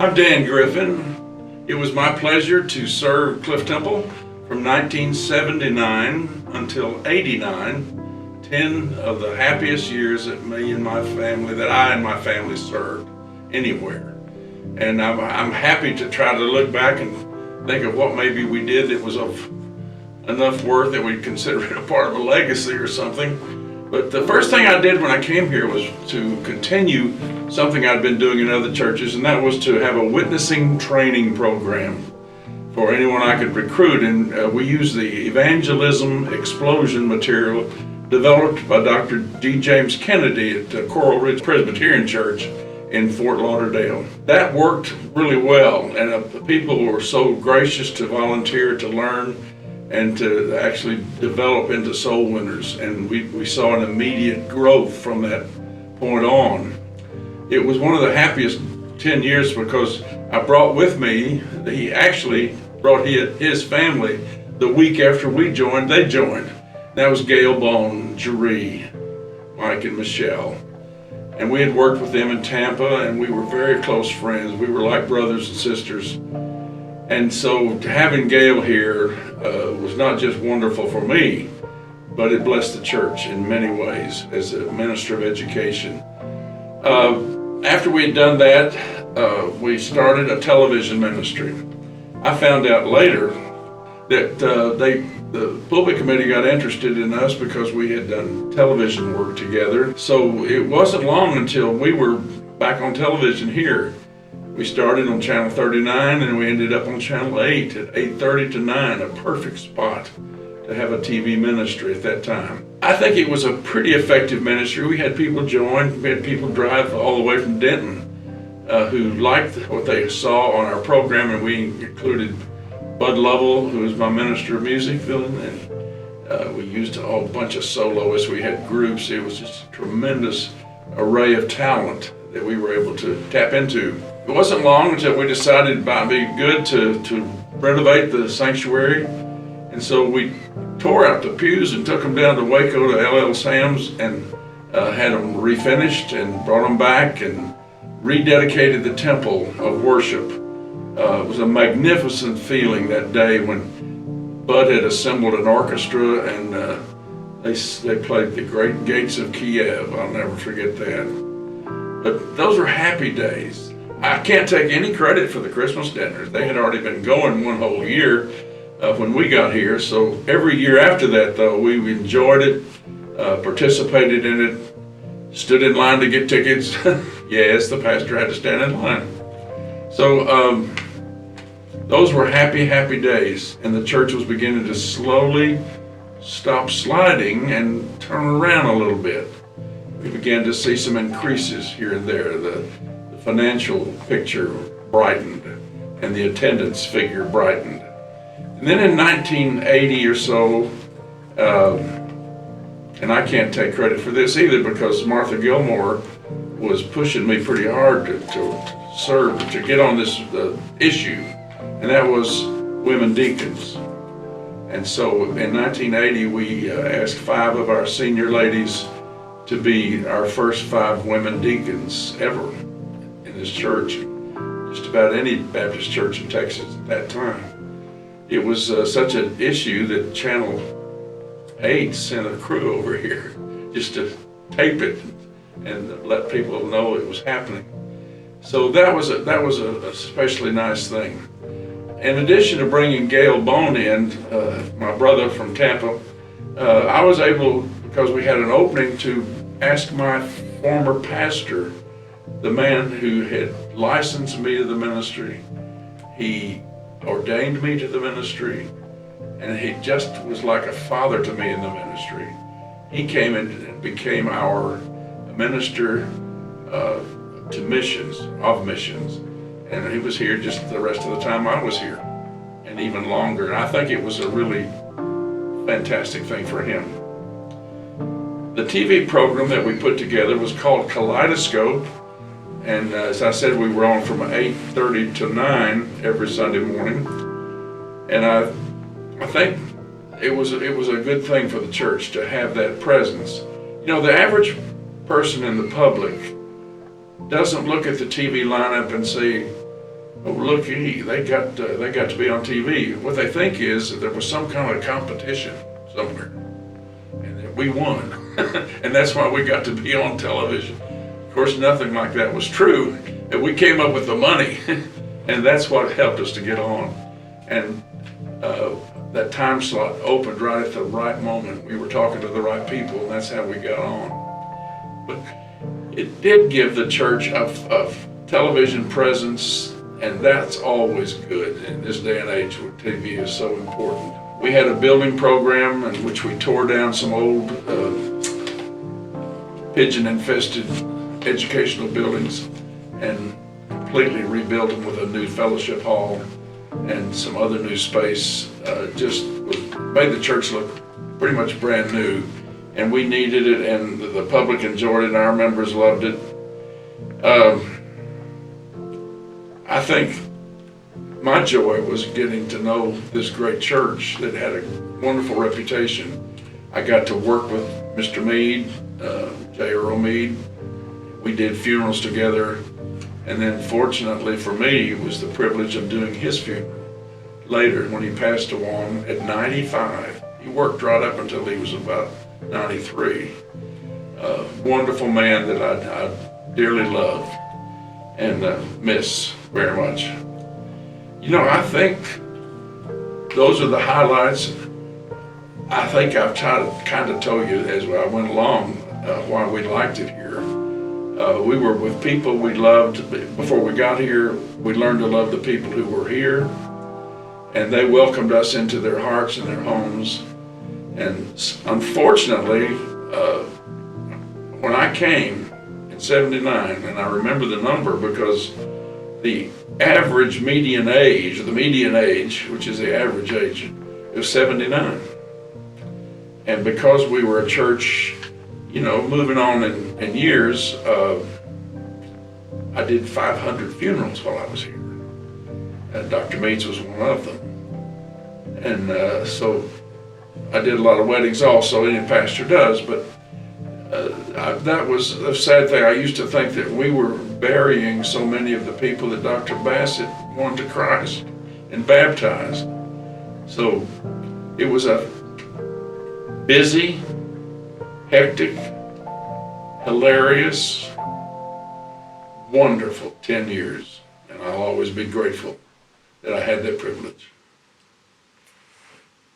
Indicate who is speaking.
Speaker 1: I'm Dan Griffin. It was my pleasure to serve Cliff Temple from 1979 until 89, 10 of the happiest years that I and my family served anywhere. And I'm happy to try to look back and think of what maybe we did that was of enough worth that we'd consider it a part of a legacy or something. But the first thing I did when I came here was to continue something I'd been doing in other churches, and that was to have a witnessing training program for anyone I could recruit. And we used the evangelism explosion material developed by Dr. D. James Kennedy at Coral Ridge Presbyterian Church in Fort Lauderdale. That worked really well, and the people were so gracious to volunteer to learn and to actually develop into soul winners. And we saw an immediate growth from that point on. It was one of the happiest 10 years because I brought with me, he actually brought his family the week after we joined, they joined. That was Gail Bone, Jeree, Mike and Michelle. And we had worked with them in Tampa, and we were very close friends. We were like brothers and sisters. And so having Gail here was not just wonderful for me, but it blessed the church in many ways as a minister of education. After we had done that, we started a television ministry. I found out later that the pulpit committee got interested in us because we had done television work together. So it wasn't long until we were back on television here. We started on Channel 39 and we ended up on Channel 8 at 8:30 to 9, a perfect spot to have a TV ministry at that time. I think it was a pretty effective ministry. We had people join, we had people drive all the way from Denton who liked what they saw on our program, and we included Bud Lovell, who was my minister of music, and we used a whole bunch of soloists. We had groups. It was just a tremendous array of talent that we were able to tap into. It wasn't long until we decided it might be good to renovate the sanctuary. And so we tore out the pews and took them down to Waco to LL Sam's and had them refinished and brought them back and rededicated the temple of worship. It was a magnificent feeling that day when Bud had assembled an orchestra and they played the Great Gates of Kiev. I'll never forget that. But those were happy days. I can't take any credit for the Christmas dinners. They had already been going one whole year when we got here. So every year after that, though, we enjoyed it, participated in it, stood in line to get tickets. Yes, the pastor had to stand in line. So those were happy, happy days. And the church was beginning to slowly stop sliding and turn around a little bit. We began to see some increases here and there. The financial picture brightened and the attendance figure brightened. And then in 1980 or so, and I can't take credit for this either because Martha Gilmore was pushing me pretty hard to serve, to get on this issue, and that was women deacons. And so in 1980, we asked 5 of our senior ladies to be our first 5 women deacons ever in this church, just about any Baptist church in Texas at that time. It was such an issue that Channel 8 sent a crew over here just to tape it and let people know it was happening. So that was a especially nice thing. In addition to bringing Gail Bone in, my brother from Tampa, I was able, because we had an opening, to ask my former pastor, the man who had licensed me to the ministry. He ordained me to the ministry, and he just was like a father to me in the ministry. He came in and became our minister to missions, and he was here just the rest of the time I was here, and even longer. And I think it was a really fantastic thing for him. The TV program that we put together was called Kaleidoscope, and as I said, we were on from 8:30 to 9 every Sunday morning. And I think it was a good thing for the church to have that presence. You know, the average person in the public doesn't look at the TV lineup and say, oh, looky, they got to be on TV. What they think is that there was some kind of competition somewhere, and that we won, and that's why we got to be on television. Of course, nothing like that was true. And we came up with the money, and that's what helped us to get on. And that time slot opened right at the right moment. We were talking to the right people, and that's how we got on. But it did give the church a television presence, and that's always good in this day and age where TV is so important. We had a building program in which we tore down some old pigeon-infested educational buildings and completely rebuilt them with a new fellowship hall and some other new space. Just made the church look pretty much brand new, and we needed it, and the public enjoyed it, and our members loved it. I think my joy was getting to know this great church that had a wonderful reputation. I got to work with Mr. Meade, J. Earl Meade. We did funerals together, and then fortunately for me, it was the privilege of doing his funeral later when he passed on at 95. He worked right up until he was about 93. Wonderful man that I dearly love and miss very much. You know, I think those are the highlights. I think I've tried to kind of tell you as I went along why we liked it here. We were with people we loved. Before we got here, we learned to love the people who were here, and they welcomed us into their hearts and their homes. And unfortunately, when I came in '79, and I remember the number because the average median age, or the median age, which is the average age, is 79. And because we were a church, you know, moving on in years, I did 500 funerals while I was here. Dr. Meade's was one of them. And so I did a lot of weddings also, any pastor does, but that was a sad thing. I used to think that we were burying so many of the people that Dr. Bassett won to Christ and baptized. So it was a busy, hectic, hilarious, wonderful 10 years. And I'll always be grateful that I had that privilege.